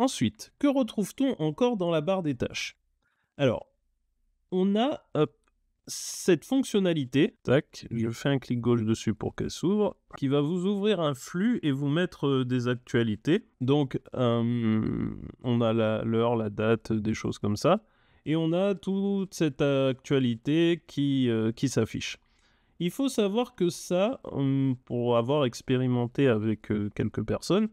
Ensuite, que retrouve-t-on encore dans la barre des tâches? Alors, on a cette fonctionnalité, tac, je fais un clic gauche dessus pour qu'elle s'ouvre, qui va vous ouvrir un flux et vous mettre des actualités. Donc, on a l'heure, la date, des choses comme ça. Et on a toute cette actualité qui s'affiche. Il faut savoir que ça, pour avoir expérimenté avec quelques personnes,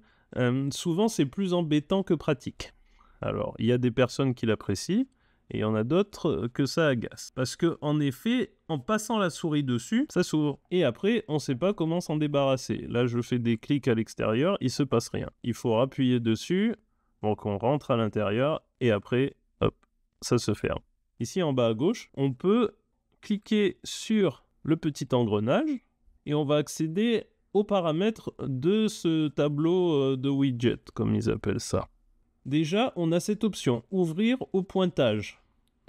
souvent c'est plus embêtant que pratique. Alors, il y a des personnes qui l'apprécient, et il y en a d'autres que ça agace. Parce que, en effet, en passant la souris dessus, ça s'ouvre. Et après, on ne sait pas comment s'en débarrasser. Là, je fais des clics à l'extérieur, il ne se passe rien. Il faut appuyer dessus, donc on rentre à l'intérieur, et après, hop, ça se ferme. Ici, en bas à gauche, on peut cliquer sur le petit engrenage, et on va accéder aux paramètres de ce tableau de widget, comme ils appellent ça. Déjà, on a cette option, ouvrir au pointage.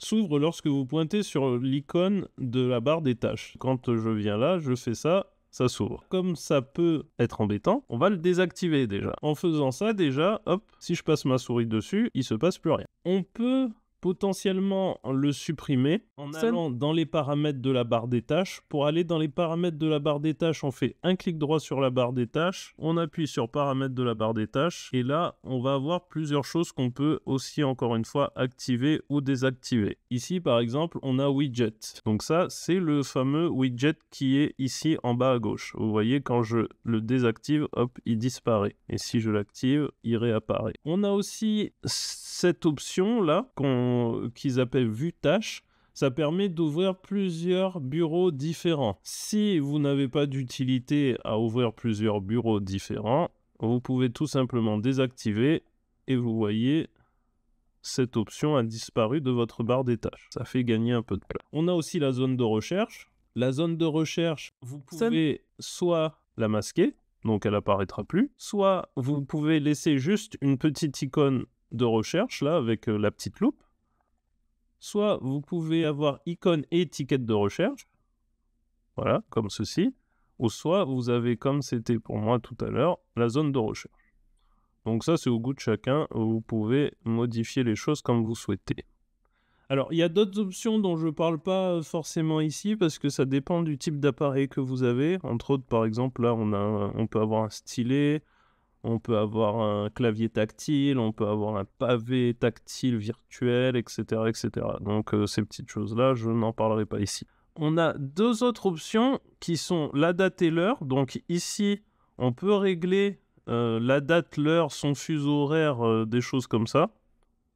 S'ouvre lorsque vous pointez sur l'icône de la barre des tâches. Quand je viens là, je fais ça, ça s'ouvre. Comme ça peut être embêtant, on va le désactiver déjà. En faisant ça, déjà, hop, si je passe ma souris dessus, il se passe plus rien. On peut potentiellement le supprimer en allant dans les paramètres de la barre des tâches. Pour aller dans les paramètres de la barre des tâches, on fait un clic droit sur la barre des tâches, on appuie sur paramètres de la barre des tâches, et là, on va avoir plusieurs choses qu'on peut aussi, encore une fois, activer ou désactiver. Ici, par exemple, on a widget. Donc ça, c'est le fameux widget qui est ici en bas à gauche. Vous voyez, quand je le désactive, hop, il disparaît. Et si je l'active, il réapparaît. On a aussi cette option-là, qu'ils appellent vue tâche. Ça permet d'ouvrir plusieurs bureaux différents. Si vous n'avez pas d'utilité à ouvrir plusieurs bureaux différents, vous pouvez tout simplement désactiver et vous voyez, cette option a disparu de votre barre des tâches. Ça fait gagner un peu de place. On a aussi la zone de recherche. La zone de recherche, vous pouvez soit la masquer, donc elle apparaîtra plus, soit vous pouvez laisser juste une petite icône de recherche, là, avec la petite loupe. Soit vous pouvez avoir icône et étiquette de recherche, voilà, comme ceci, ou soit vous avez, comme c'était pour moi tout à l'heure, la zone de recherche. Donc ça, c'est au goût de chacun, vous pouvez modifier les choses comme vous souhaitez. Alors, il y a d'autres options dont je ne parle pas forcément ici, parce que ça dépend du type d'appareil que vous avez. Entre autres, par exemple, là, on peut avoir un stylet, on peut avoir un clavier tactile, on peut avoir un pavé tactile virtuel, etc. etc. Donc ces petites choses-là, je n'en parlerai pas ici. On a deux autres options qui sont la date et l'heure. Donc ici, on peut régler la date, l'heure, son fuseau horaire, des choses comme ça.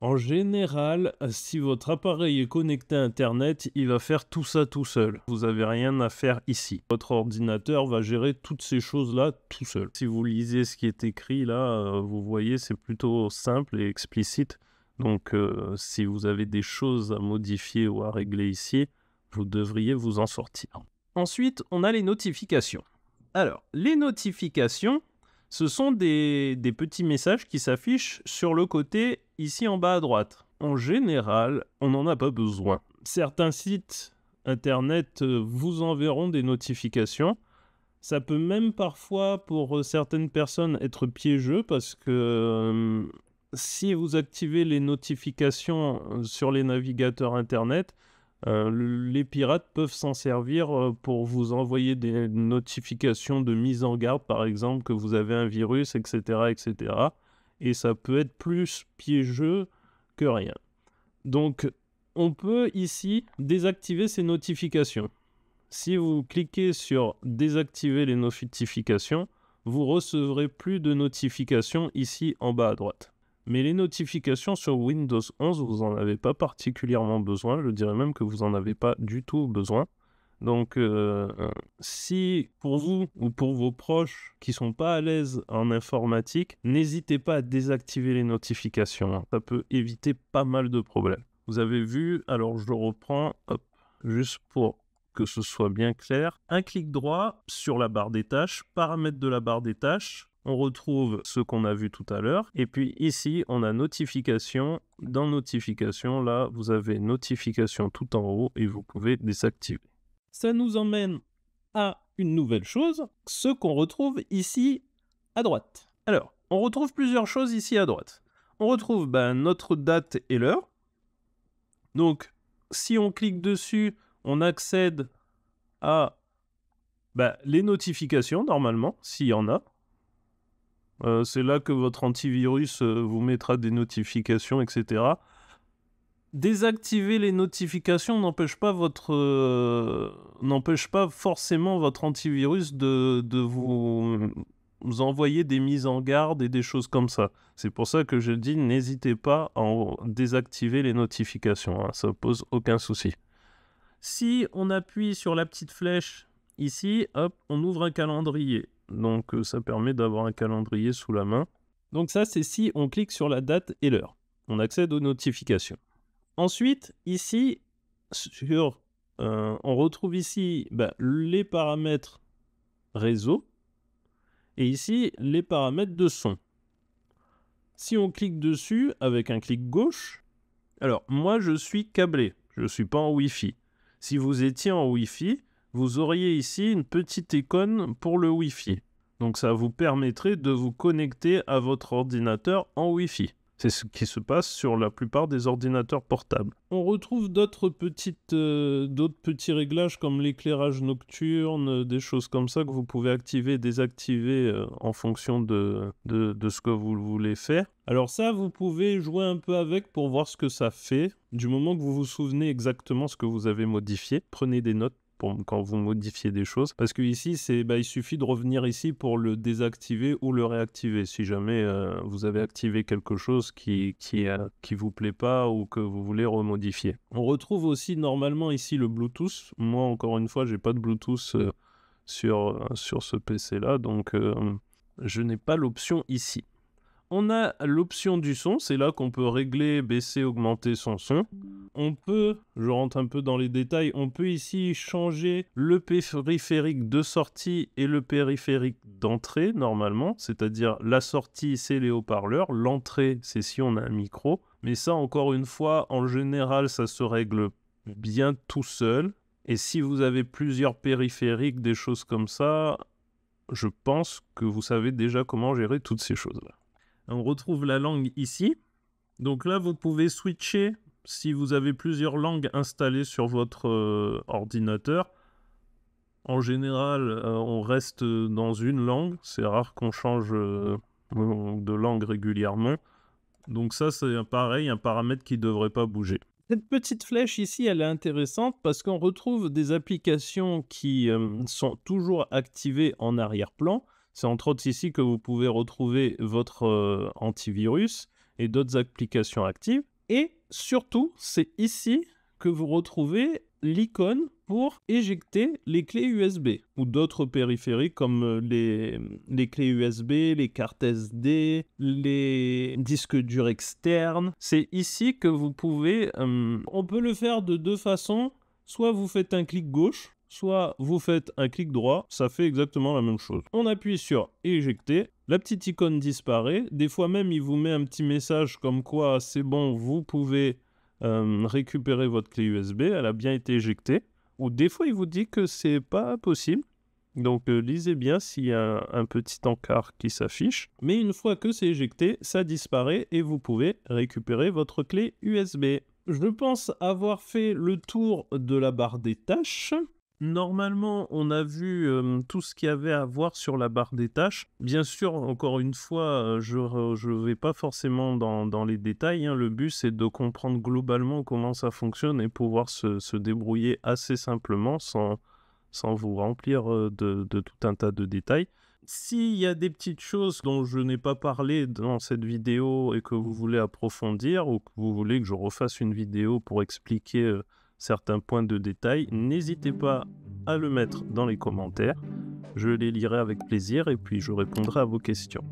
En général, si votre appareil est connecté à Internet, il va faire tout ça tout seul. Vous n'avez rien à faire ici. Votre ordinateur va gérer toutes ces choses-là tout seul. Si vous lisez ce qui est écrit là, vous voyez, c'est plutôt simple et explicite. Donc, si vous avez des choses à modifier ou à régler ici, vous devriez vous en sortir. Ensuite, on a les notifications. Alors, les notifications, ce sont des petits messages qui s'affichent sur le côté, ici en bas à droite. En général, on n'en a pas besoin. Certains sites internet vous enverront des notifications. Ça peut même parfois, pour certaines personnes, être piégeux parce que si vous activez les notifications sur les navigateurs internet, les pirates peuvent s'en servir pour vous envoyer des notifications de mise en garde, par exemple, que vous avez un virus, etc., etc. Et ça peut être plus piégeux que rien. Donc, on peut ici désactiver ces notifications. Si vous cliquez sur « Désactiver les notifications », vous recevrez plus de notifications ici en bas à droite. Mais les notifications sur Windows 11, vous n'en avez pas particulièrement besoin. Je dirais même que vous n'en avez pas du tout besoin. Donc, si pour vous ou pour vos proches qui ne sont pas à l'aise en informatique, n'hésitez pas à désactiver les notifications. Ça peut éviter pas mal de problèmes. Vous avez vu, alors je reprends, hop, juste pour que ce soit bien clair. Un clic droit sur la barre des tâches, paramètres de la barre des tâches. On retrouve ce qu'on a vu tout à l'heure. Et puis ici, on a notification. Dans notification, là, vous avez notification tout en haut et vous pouvez désactiver. Ça nous emmène à une nouvelle chose, ce qu'on retrouve ici à droite. Alors, on retrouve plusieurs choses ici à droite. On retrouve notre date et l'heure. Donc, si on clique dessus, on accède à les notifications, normalement, s'il y en a. C'est là que votre antivirus vous mettra des notifications, etc. Désactiver les notifications n'empêche pas forcément votre antivirus de vous envoyer des mises en garde et des choses comme ça. C'est pour ça que je dis, n'hésitez pas à désactiver les notifications, hein, ça pose aucun souci. Si on appuie sur la petite flèche ici, hop, on ouvre un calendrier. Donc ça permet d'avoir un calendrier sous la main. Donc ça, c'est si on clique sur la date et l'heure. On accède aux notifications. Ensuite, ici, on retrouve ici les paramètres réseau et ici les paramètres de son. Si on clique dessus avec un clic gauche, alors moi je suis câblé, je ne suis pas en Wi-Fi. Si vous étiez en Wi-Fi, vous auriez ici une petite icône pour le Wi-Fi. Donc ça vous permettrait de vous connecter à votre ordinateur en Wi-Fi. C'est ce qui se passe sur la plupart des ordinateurs portables. On retrouve d'autres petits réglages comme l'éclairage nocturne, des choses comme ça que vous pouvez activer et désactiver en fonction de ce que vous voulez faire. Alors ça, vous pouvez jouer un peu avec pour voir ce que ça fait. Du moment que vous vous souvenez exactement ce que vous avez modifié, prenez des notes quand vous modifiez des choses, parce que ici il suffit de revenir ici pour le désactiver ou le réactiver si jamais vous avez activé quelque chose qui vous plaît pas ou que vous voulez remodifier. On retrouve aussi normalement ici le Bluetooth. Moi encore une fois j'ai pas de Bluetooth sur ce PC là, donc je n'ai pas l'option ici. On a l'option du son, c'est là qu'on peut régler, baisser, augmenter son son. On peut, je rentre un peu dans les détails, on peut ici changer le périphérique de sortie et le périphérique d'entrée normalement, c'est-à-dire la sortie c'est les haut-parleurs, l'entrée c'est si on a un micro. Mais ça encore une fois, en général ça se règle bien tout seul. Et si vous avez plusieurs périphériques, des choses comme ça, je pense que vous savez déjà comment gérer toutes ces choses-là. On retrouve la langue ici. Donc là, vous pouvez switcher si vous avez plusieurs langues installées sur votre ordinateur. En général, on reste dans une langue. C'est rare qu'on change de langue régulièrement. Donc ça, c'est pareil, un paramètre qui ne devrait pas bouger. Cette petite flèche ici, elle est intéressante parce qu'on retrouve des applications qui sont toujours activées en arrière-plan. C'est entre autres ici que vous pouvez retrouver votre antivirus et d'autres applications actives. Et surtout, c'est ici que vous retrouvez l'icône pour éjecter les clés USB ou d'autres périphériques comme les clés USB, les cartes SD, les disques durs externes. C'est ici que vous pouvez... on peut le faire de deux façons. Soit vous faites un clic gauche, soit vous faites un clic droit, ça fait exactement la même chose. On appuie sur éjecter, la petite icône disparaît, des fois même il vous met un petit message comme quoi c'est bon, vous pouvez récupérer votre clé USB, elle a bien été éjectée, ou des fois il vous dit que c'est pas possible. Donc lisez bien s'il y a un petit encart qui s'affiche, mais une fois que c'est éjecté, ça disparaît et vous pouvez récupérer votre clé USB. Je pense avoir fait le tour de la barre des tâches. Normalement, on a vu tout ce qu'il y avait à voir sur la barre des tâches. Bien sûr, encore une fois, je ne vais pas forcément dans les détails, hein. Le but, c'est de comprendre globalement comment ça fonctionne et pouvoir se débrouiller assez simplement sans vous remplir de tout un tas de détails. S'il y a des petites choses dont je n'ai pas parlé dans cette vidéo et que vous voulez approfondir ou que vous voulez que je refasse une vidéo pour expliquer certains points de détail, n'hésitez pas à le mettre dans les commentaires. Je les lirai avec plaisir et puis je répondrai à vos questions.